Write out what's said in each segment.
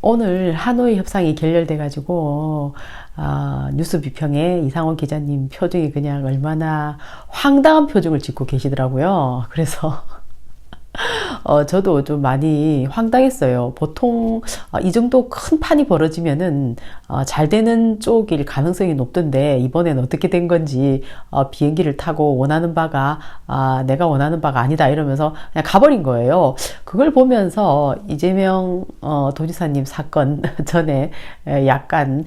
오늘 하노이 협상이 결렬돼가지고 뉴스 비평에 이상원 기자님 표정이 그냥 얼마나 황당한 표정을 짓고 계시더라고요. 그래서 저도 좀 많이 황당했어요. 보통 이 정도 큰 판이 벌어지면은 잘 되는 쪽일 가능성이 높던데 이번엔 어떻게 된 건지 비행기를 타고 원하는 바가 내가 원하는 바가 아니다 이러면서 그냥 가버린 거예요. 그걸 보면서 이재명 도지사님 사건 전에 약간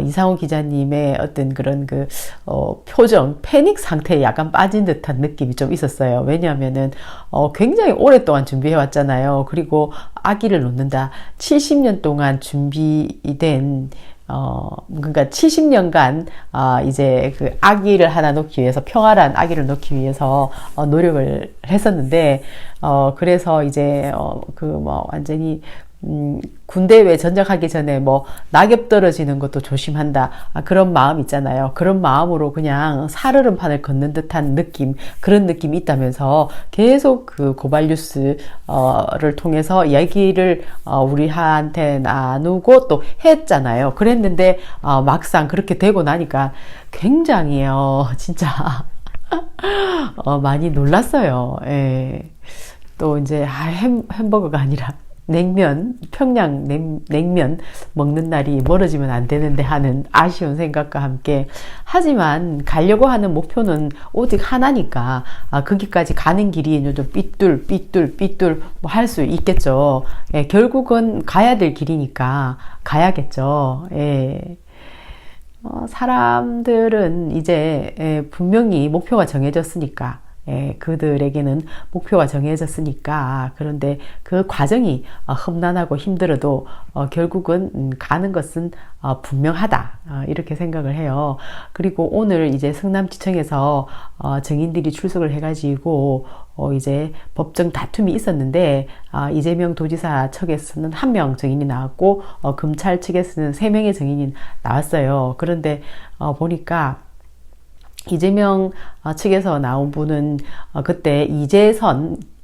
이상호 기자님의 어떤 그런 표정, 패닉 상태에 약간 빠진 듯한 느낌이 좀 있었어요. 왜냐하면은, 굉장히 오랫동안 준비해 왔잖아요. 그리고 아기를 놓는다. 70년 동안 준비된, 그러니까 70년간, 이제 그 아기를 하나 놓기 위해서, 평화란 아기를 놓기 위해서, 노력을 했었는데, 그래서 이제, 완전히, 군대 왜 전역하기 전에 낙엽 떨어지는 것도 조심한다. 그런 마음 있잖아요. 그런 마음으로 그냥 살얼음판을 걷는 듯한 느낌, 그런 느낌이 있다면서 계속 그 고발 뉴스를 통해서 얘기를 우리한테 나누고 또 했잖아요. 그랬는데 막상 그렇게 되고 나니까 굉장히요, 진짜 많이 놀랐어요. 예. 또 이제 햄버거가 아니라 냉면, 평양 냉면 먹는 날이 멀어지면 안 되는데 하는 아쉬운 생각과 함께, 하지만 가려고 하는 목표는 오직 하나니까 거기까지 가는 길이 좀 삐뚤 할 수 있겠죠. 예, 결국은 가야 될 길이니까 가야겠죠. 예. 사람들은 이제 분명히 목표가 정해졌으니까, 그들에게는 목표가 정해졌으니까. 그런데 그 과정이 험난하고 힘들어도 결국은 가는 것은 분명하다, 이렇게 생각을 해요. 그리고 오늘 이제 성남지청에서 증인들이 출석을 해가지고 이제 법정 다툼이 있었는데, 이재명 도지사 측에서는 1명 증인이 나왔고 검찰 측에서는 3명의 증인이 나왔어요. 그런데 보니까 이재명 측에서 나온 분은 그때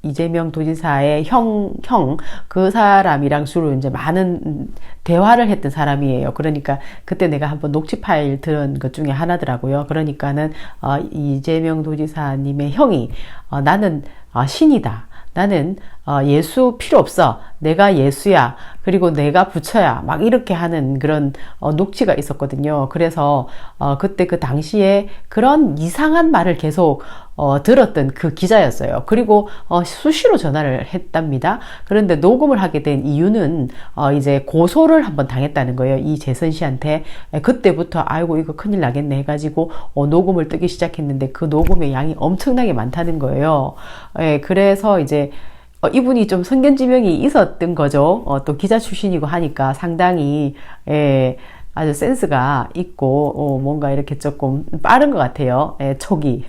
이재명 도지사의 그 사람이랑 주로 이제 많은 대화를 했던 사람이에요. 그러니까 그때 내가 한번 녹취 파일 들은 것 중에 하나더라고요. 그러니까는 이재명 도지사님의 형이 나는 신이다. 나는 예수 필요 없어. 내가 예수야. 그리고 내가 부처야. 막 이렇게 하는 그런 녹취가 있었거든요. 그래서 그때 그 당시에 그런 이상한 말을 계속 들었던 그 기자였어요. 그리고 수시로 전화를 했답니다. 그런데 녹음을 하게 된 이유는 이제 고소를 한번 당했다는 거예요. 이 재선 씨한테. 그때부터 아이고 이거 큰일 나겠네 해가지고 녹음을 뜨기 시작했는데 그 녹음의 양이 엄청나게 많다는 거예요. 그래서 이제 이분이 좀 선견지명이 있었던 거죠. 또 기자 출신이고 하니까 상당히 아주 센스가 있고 뭔가 이렇게 조금 빠른 것 같아요. 촉이.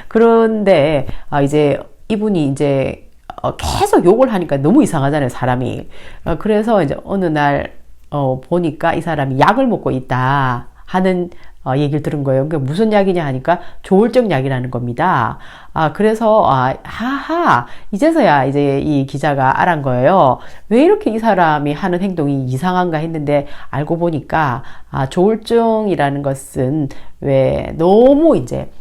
그런데 이제 이분이 이제 계속 욕을 하니까 너무 이상하잖아요, 사람이. 그래서 이제 어느 날 보니까 이 사람이 약을 먹고 있다 하는 얘기를 들은 거예요. 그게 무슨 약이냐 하니까 조울증 약이라는 겁니다. 그래서 하하, 이제서야 이제 이 기자가 알은 거예요. 왜 이렇게 이 사람이 하는 행동이 이상한가 했는데 알고 보니까 조울증이라는 것은 왜 너무 이제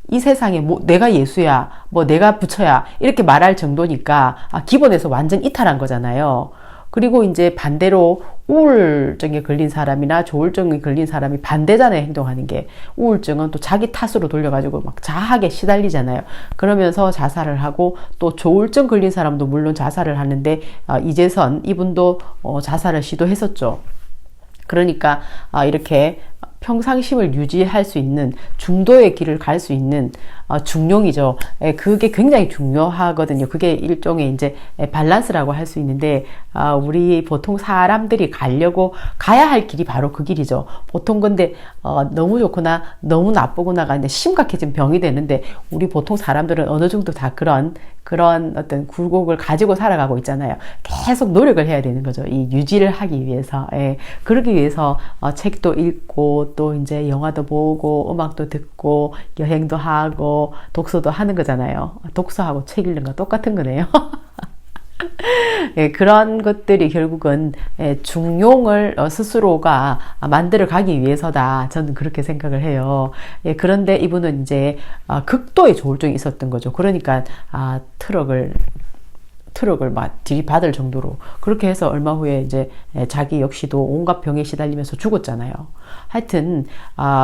이 세상에 내가 예수야, 내가 부처야 이렇게 말할 정도니까 기본에서 완전 이탈한 거잖아요. 그리고 이제 반대로 우울증에 걸린 사람이나 조울증에 걸린 사람이 반대잖아요, 행동하는 게. 우울증은 또 자기 탓으로 돌려가지고 막 자학에 시달리잖아요. 그러면서 자살을 하고, 또 조울증 걸린 사람도 물론 자살을 하는데 이재선 이분도 자살을 시도했었죠. 그러니까 이렇게 평상심을 유지할 수 있는 중도의 길을 갈 수 있는 중용이죠. 그게 굉장히 중요하거든요. 그게 일종의 이제 밸런스라고 할 수 있는데 우리 보통 사람들이 가야 할 길이 바로 그 길이죠. 보통 근데 너무 좋거나 너무 나쁘거나가 이제 심각해진 병이 되는데 우리 보통 사람들은 어느 정도 다 그런 어떤 굴곡을 가지고 살아가고 있잖아요. 계속 노력을 해야 되는 거죠. 이 유지를 하기 위해서. 그러기 위해서 책도 읽고 또 이제 영화도 보고 음악도 듣고 여행도 하고 독서도 하는 거잖아요. 독서하고 책 읽는 거 똑같은 거네요. 예, 그런 것들이 결국은 중용을 스스로가 만들어 가기 위해서다. 저는 그렇게 생각을 해요. 예, 그런데 이분은 이제 극도의 조울증이 있었던 거죠. 그러니까 트럭을 막 들이받을 정도로 그렇게 해서 얼마 후에 이제 자기 역시도 온갖 병에 시달리면서 죽었잖아요. 하여튼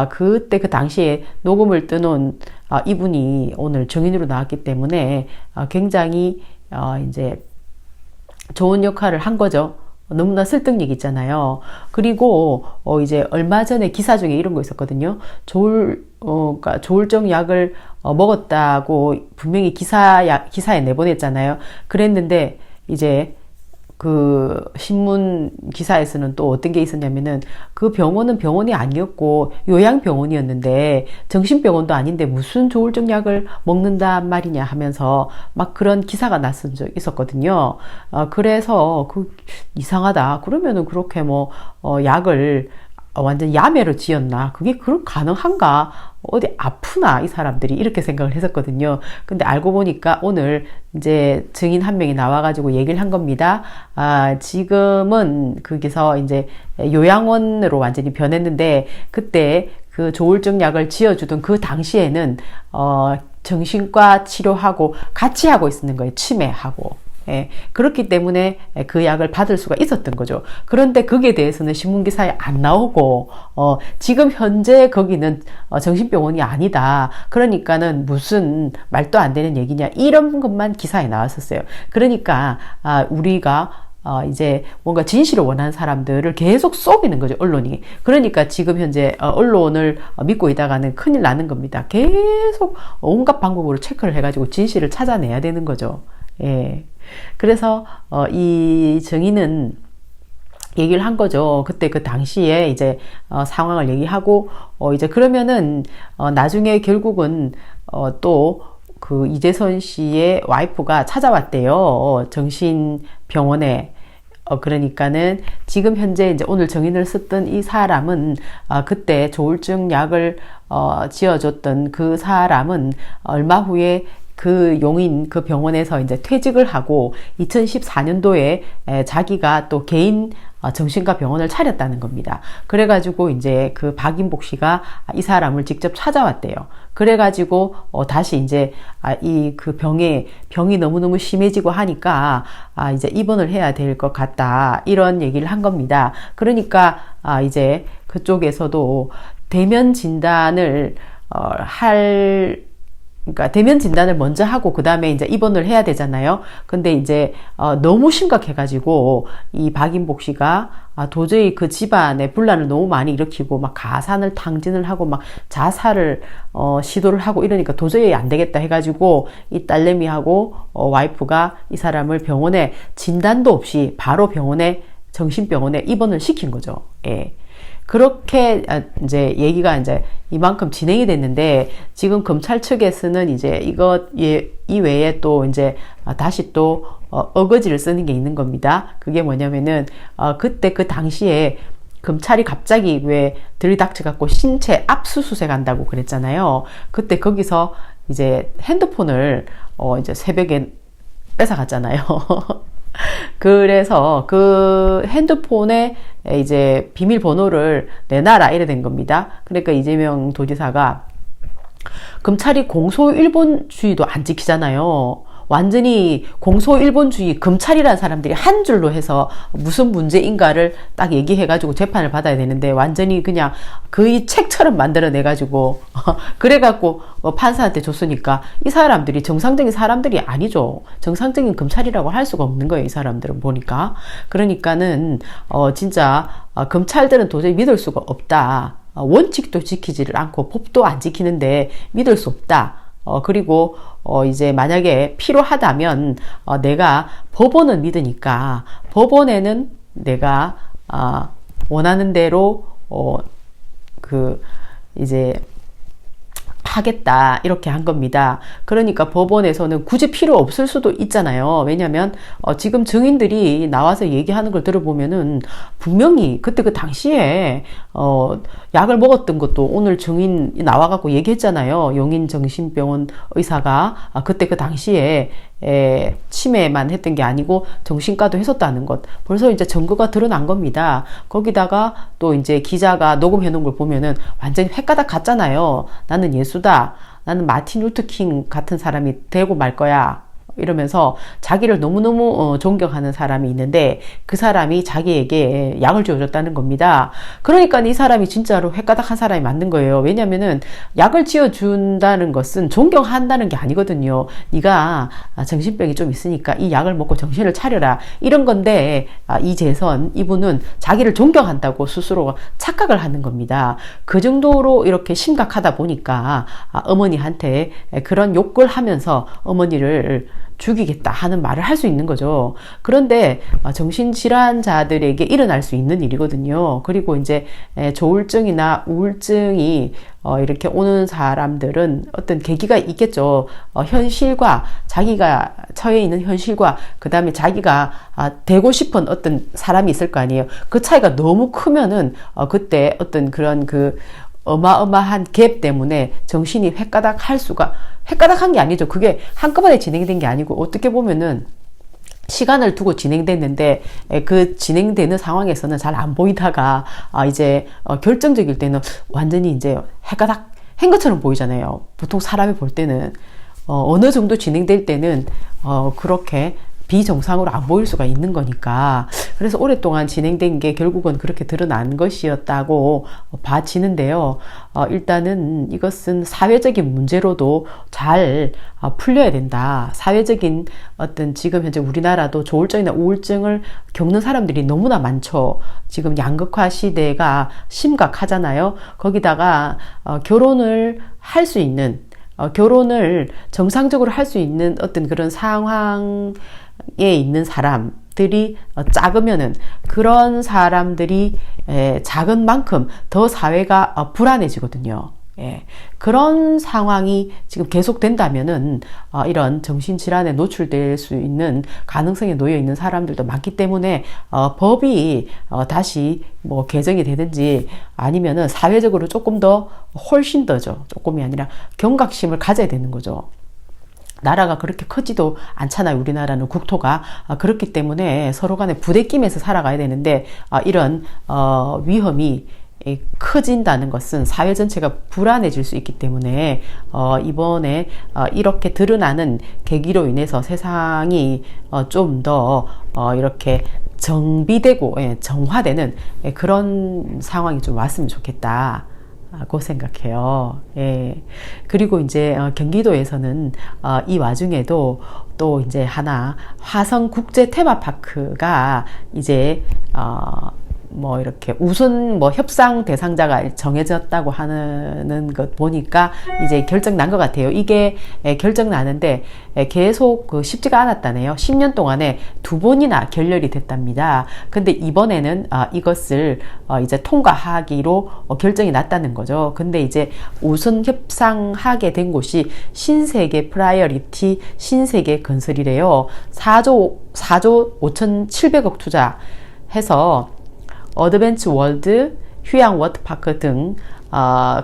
그때 그 당시에 녹음을 뜨놓은 이분이 오늘 증인으로 나왔기 때문에 굉장히 이제 좋은 역할을 한 거죠. 너무나 설득력 있잖아요. 그리고 이제 얼마 전에 기사 중에 이런 거 있었거든요. 그러니까 조울증 약을 먹었다고 분명히 기사에 내보냈잖아요. 그랬는데 이제 그 신문 기사에서는 또 어떤 게 있었냐면은 그 병원은 병원이 아니었고 요양병원이었는데 정신병원도 아닌데 무슨 조울증 약을 먹는단 말이냐 하면서 막 그런 기사가 났은 적 있었거든요. 그래서 이상하다. 그러면은 그렇게 약을 완전 야매로 지었나? 그게 그럼 가능한가? 어디 아프나? 이 사람들이 이렇게 생각을 했었거든요. 근데 알고 보니까 오늘 이제 증인 한 명이 나와가지고 얘기를 한 겁니다. 지금은 거기서 이제 요양원으로 완전히 변했는데 그때 그 조울증 약을 지어주던 그 당시에는 정신과 치료하고 같이 하고 있었는 거예요. 치매하고. 예, 그렇기 때문에 그 약을 받을 수가 있었던 거죠. 그런데 거기에 대해서는 신문기사에 안 나오고, 지금 현재 거기는 정신병원이 아니다. 그러니까는 무슨 말도 안 되는 얘기냐. 이런 것만 기사에 나왔었어요. 그러니까, 우리가 이제 뭔가 진실을 원하는 사람들을 계속 속이는 거죠, 언론이. 그러니까 지금 현재 언론을 믿고 있다가는 큰일 나는 겁니다. 계속 온갖 방법으로 체크를 해가지고 진실을 찾아내야 되는 거죠. 예. 그래서 이 증인은 얘기를 한 거죠. 그때 그 당시에 이제 상황을 얘기하고 이제 그러면은 나중에 결국은 또 그 이재선 씨의 와이프가 찾아왔대요. 정신병원에. 그러니까는 지금 현재 이제 오늘 증인을 썼던 이 사람은 그때 조울증 약을 지어줬던 그 사람은 얼마 후에 그 용인 그 병원에서 이제 퇴직을 하고 2014년도에 자기가 또 개인 정신과 병원을 차렸다는 겁니다. 그래가지고 이제 그 박인복 씨가 이 사람을 직접 찾아왔대요. 그래가지고 다시 이제 이 그 병이 너무너무 심해지고 하니까 이제 입원을 해야 될 것 같다. 이런 얘기를 한 겁니다. 그러니까 이제 그쪽에서도 대면 진단을 그러니까 대면 진단을 먼저 하고 그 다음에 이제 입원을 해야 되잖아요. 근데 이제 너무 심각해가지고 이 박인복 씨가 도저히 그 집안에 분란을 너무 많이 일으키고 막 가산을 탕진을 하고 막 자살을 시도를 하고 이러니까 도저히 안 되겠다 해가지고 이 딸내미하고 와이프가 이 사람을 병원에 진단도 없이 바로 정신병원에 입원을 시킨 거죠. 예. 그렇게 이제 얘기가 이제 이만큼 진행이 됐는데 지금 검찰 측에서는 이제 이 외에 또 이제 다시 또 어거지를 쓰는 게 있는 겁니다. 그게 뭐냐면은 그때 그 당시에 검찰이 갑자기 왜 들이닥쳐갖고 신체 압수수색 한다고 그랬잖아요. 그때 거기서 이제 핸드폰을 이제 새벽에 뺏어갔잖아요. 그래서 그 핸드폰에 이제 비밀번호를 내놔라 이래 된 겁니다. 그러니까 이재명 도지사가 검찰이 공소일본주의도 안 지키잖아요. 완전히 공소일본주의 검찰이라는 사람들이 한 줄로 해서 무슨 문제인가를 딱 얘기해가지고 재판을 받아야 되는데 완전히 그냥 거의 책처럼 만들어내가지고 그래갖고 판사한테 줬으니까 이 사람들이 정상적인 사람들이 아니죠. 정상적인 검찰이라고 할 수가 없는 거예요. 이 사람들은 보니까. 그러니까는 진짜 검찰들은 도저히 믿을 수가 없다. 원칙도 지키지를 않고 법도 안 지키는데 믿을 수 없다. 그리고 이제 만약에 필요하다면 내가 법원은 믿으니까 법원에는 내가 원하는 대로 이제 하겠다 이렇게 한 겁니다. 그러니까 법원에서는 굳이 필요 없을 수도 있잖아요. 왜냐하면 지금 증인들이 나와서 얘기하는 걸 들어보면은 분명히 그때 그 당시에 약을 먹었던 것도 오늘 증인이 나와갖고 얘기했잖아요. 용인 정신병원 의사가 그때 그 당시에 치매만 했던 게 아니고 정신과도 했었다는 것. 벌써 이제 증거가 드러난 겁니다. 거기다가 또 이제 기자가 녹음해 놓은 걸 보면은 완전히 횟가닥 같잖아요. 나는 예수다. 나는 마틴 루터킹 같은 사람이 되고 말 거야. 이러면서 자기를 너무너무 존경하는 사람이 있는데 그 사람이 자기에게 약을 지어줬다는 겁니다. 그러니까 이 사람이 진짜로 헷가닥한 사람이 맞는 거예요. 왜냐면은 약을 지어준다는 것은 존경한다는 게 아니거든요. 네가 정신병이 좀 있으니까 이 약을 먹고 정신을 차려라. 이런 건데 이재선 이분은 자기를 존경한다고 스스로 착각을 하는 겁니다. 그 정도로 이렇게 심각하다 보니까 어머니한테 그런 욕을 하면서 어머니를 죽이겠다 하는 말을 할 수 있는 거죠. 그런데 정신질환자들에게 일어날 수 있는 일이거든요. 그리고 이제 조울증이나 우울증이 이렇게 오는 사람들은 어떤 계기가 있겠죠. 현실과 자기가 처해 있는 현실과 그 다음에 자기가 되고 싶은 어떤 사람이 있을 거 아니에요. 그 차이가 너무 크면은 그때 어떤 그런 그 어마어마한 갭 때문에 정신이 헷가닥한 게 아니죠. 그게 한꺼번에 진행된 게 아니고 어떻게 보면은 시간을 두고 진행됐는데 그 진행되는 상황에서는 잘 안 보이다가 이제 결정적일 때는 완전히 이제 헷가닥 한 것처럼 보이잖아요. 보통 사람이 볼 때는 어느 정도 진행될 때는 그렇게 비정상으로 안 보일 수가 있는 거니까. 그래서 오랫동안 진행된 게 결국은 그렇게 드러난 것이었다고 봐지는데요. 일단은 이것은 사회적인 문제로도 잘 풀려야 된다. 사회적인 어떤 지금 현재 우리나라도 조울증이나 우울증을 겪는 사람들이 너무나 많죠. 지금 양극화 시대가 심각하잖아요. 거기다가 결혼을 할 수 있는 결혼을 정상적으로 할 수 있는 어떤 그런 상황에 있는 사람들이 작으면은 그런 사람들이 작은 만큼 더 사회가 불안해지거든요. 그런 상황이 지금 계속된다면은 이런 정신질환에 노출될 수 있는 가능성에 놓여 있는 사람들도 많기 때문에 법이 다시 뭐 개정이 되든지 아니면은 사회적으로 조금 더 훨씬 더죠. 조금이 아니라 경각심을 가져야 되는 거죠. 나라가 그렇게 크지도 않잖아요. 우리나라는 국토가. 그렇기 때문에 서로 간에 부대끼면서 살아가야 되는데 이런 위험이 커진다는 것은 사회 전체가 불안해질 수 있기 때문에 이번에 이렇게 드러나는 계기로 인해서 세상이 좀 더 이렇게 정비되고 정화되는 그런 상황이 좀 왔으면 좋겠다. 고 생각해요. 그리고 이제 경기도에서는 이 와중에도 또 이제 하나 화성 국제 테마파크가 이제 뭐 이렇게 우선 뭐 협상 대상자가 정해졌다고 하는 것 보니까 이제 결정 난 것 같아요. 이게 결정 나는데 계속 쉽지가 않았다네요. 10년 동안에 2번이나 결렬이 됐답니다. 근데 이번에는 이것을 이제 통과하기로 결정이 났다는 거죠. 근데 이제 우선 협상하게 된 곳이 신세계 프라이어리티 신세계 건설이래요. 4조 5,700억 투자해서 어드벤처 월드, 휴양 워터파크 등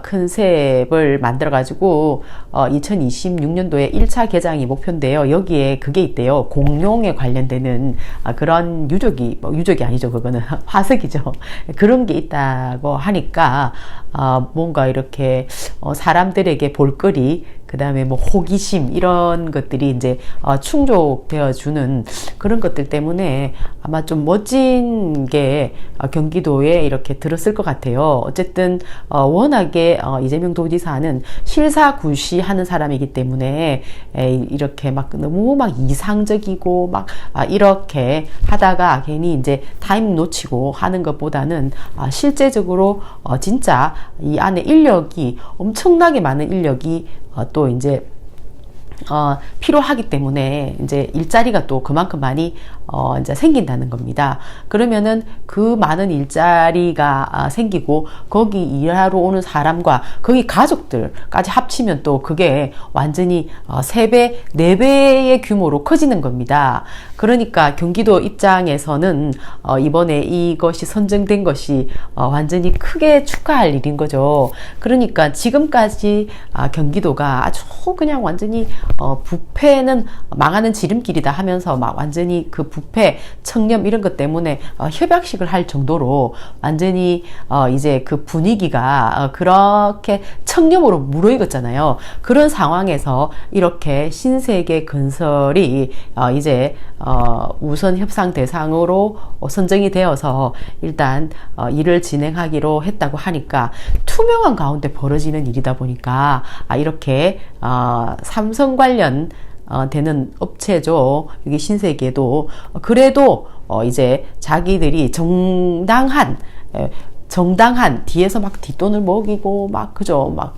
컨셉을 만들어가지고 2026년도에 1차 개장이 목표인데요. 여기에 그게 있대요. 공룡에 관련되는 그런 유적이 아니죠. 그거는 화석이죠. 그런 게 있다고 하니까 뭔가 이렇게 사람들에게 볼거리 그 다음에 뭐 호기심 이런 것들이 이제 충족되어 주는 그런 것들 때문에 아마 좀 멋진 게 경기도에 이렇게 들었을 것 같아요. 어쨌든 워낙에 이재명 도지사는 실사구시 하는 사람이기 때문에 이렇게 막 너무 막 이상적이고 막 이렇게 하다가 괜히 이제 타임 놓치고 하는 것보다는 실제적으로 진짜 이 안에 인력이 엄청나게 많은 인력이 또 이제 필요하기 때문에 이제 일자리가 또 그만큼 많이 이제 생긴다는 겁니다. 그러면은 그 많은 일자리가 생기고 거기 일하러 오는 사람과 거기 가족들까지 합치면 또 그게 완전히 3배, 4배의 규모로 커지는 겁니다. 그러니까 경기도 입장에서는 이번에 이것이 선정된 것이 완전히 크게 축하할 일인 거죠. 그러니까 지금까지 경기도가 아주 그냥 완전히 부패는 망하는 지름길이다 하면서 막 완전히 그 부패, 청렴 이런 것 때문에 협약식을 할 정도로 완전히 이제 그 분위기가 그렇게 청렴으로 무르익었잖아요. 그런 상황에서 이렇게 신세계 건설이 이제 우선 협상 대상으로 선정이 되어서 일단 일을 진행하기로 했다고 하니까 투명한 가운데 벌어지는 일이다 보니까 이렇게 삼성 관련 되는 업체죠. 여기 신세계도 그래도 이제 자기들이 정당한 뒤에서 막 뒷돈을 먹이고 막 그죠 막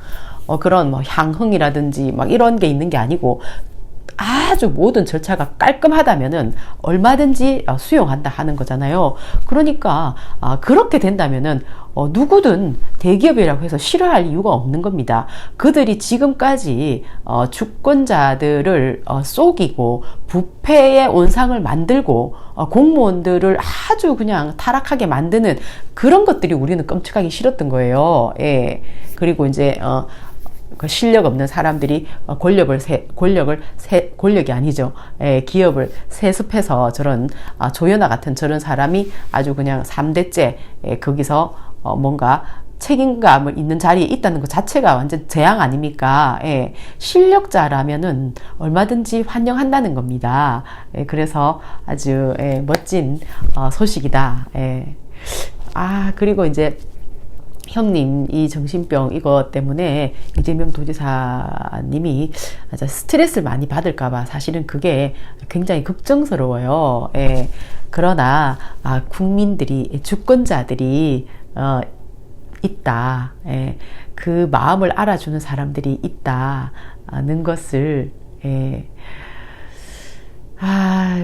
그런 뭐 향흥이라든지 막 이런 게 있는 게 아니고 아주 모든 절차가 깔끔하다면은 얼마든지 수용한다 하는 거잖아요. 그러니까 그렇게 된다면은 누구든 대기업이라고 해서 싫어할 이유가 없는 겁니다. 그들이 지금까지 주권자들을 속이고 부패의 온상을 만들고 공무원들을 아주 그냥 타락하게 만드는 그런 것들이 우리는 끔찍하기 싫었던 거예요. 예. 그리고 이제 그 실력 없는 사람들이 권력이 아니죠. 기업을 세습해서 저런 조연아 같은 저런 사람이 아주 그냥 3대째 거기서 뭔가 책임감을 있는 자리에 있다는 것 자체가 완전 재앙 아닙니까? 실력자라면은 얼마든지 환영한다는 겁니다. 그래서 아주 멋진 소식이다. 그리고 이제 형님 이 정신병 이거 때문에 이재명 도지사님이 스트레스를 많이 받을까봐 사실은 그게 굉장히 걱정스러워요. 그러나 국민들이 주권자들이 있다. 그 마음을 알아주는 사람들이 있다는 것을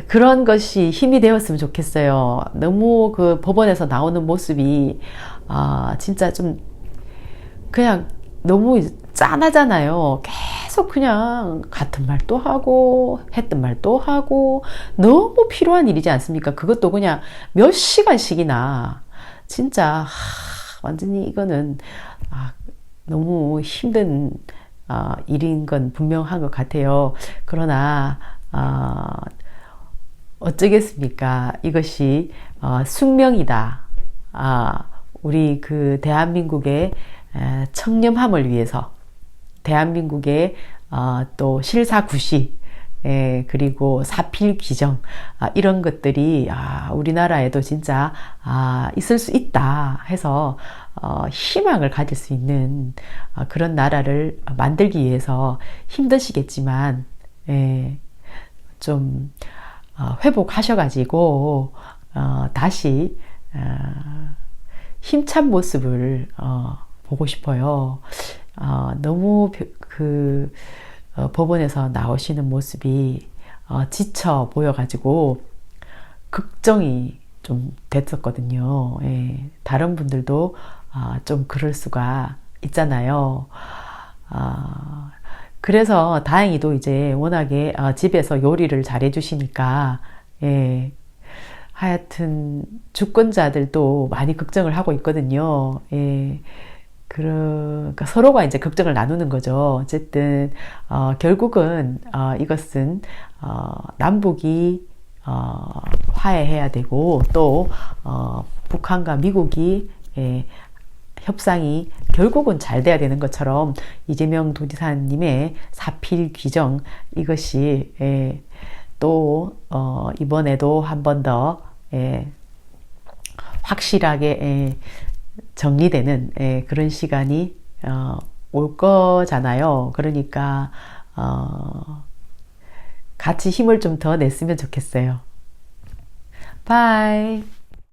그런 것이 힘이 되었으면 좋겠어요. 너무 그 법원에서 나오는 모습이 진짜 좀 그냥 너무 짠하잖아요. 계속 그냥 같은 말 또 하고 했던 말 또 하고 너무 필요한 일이지 않습니까? 그것도 그냥 몇 시간씩이나 진짜 완전히 이거는 너무 힘든 일인 건 분명한 것 같아요. 그러나 어쩌겠습니까? 이것이 숙명이다. 우리 그 대한민국의 청렴함을 위해서 대한민국의 또 실사구시 그리고 사필귀정 이런 것들이 우리나라에도 진짜 있을 수 있다 해서 희망을 가질 수 있는 그런 나라를 만들기 위해서 힘드시겠지만 좀 회복하셔가지고 다시 힘찬 모습을 보고 싶어요. 너무 법원에서 나오시는 모습이 지쳐 보여가지고 걱정이 좀 됐었거든요. 다른 분들도 좀 그럴 수가 있잖아요. 그래서 다행히도 이제 워낙에 집에서 요리를 잘 해주시니까 하여튼 주권자들도 많이 걱정을 하고 있거든요. 그러니까 서로가 이제 걱정을 나누는 거죠. 어쨌든 결국은 이것은 남북이 화해해야 되고 또 북한과 미국이 협상이 결국은 잘 돼야 되는 것처럼 이재명 도지사님의 사필 규정 이것이 또 이번에도 한 번 더 확실하게 정리되는 그런 시간이 올 거잖아요. 그러니까 같이 힘을 좀 더 냈으면 좋겠어요. 바이.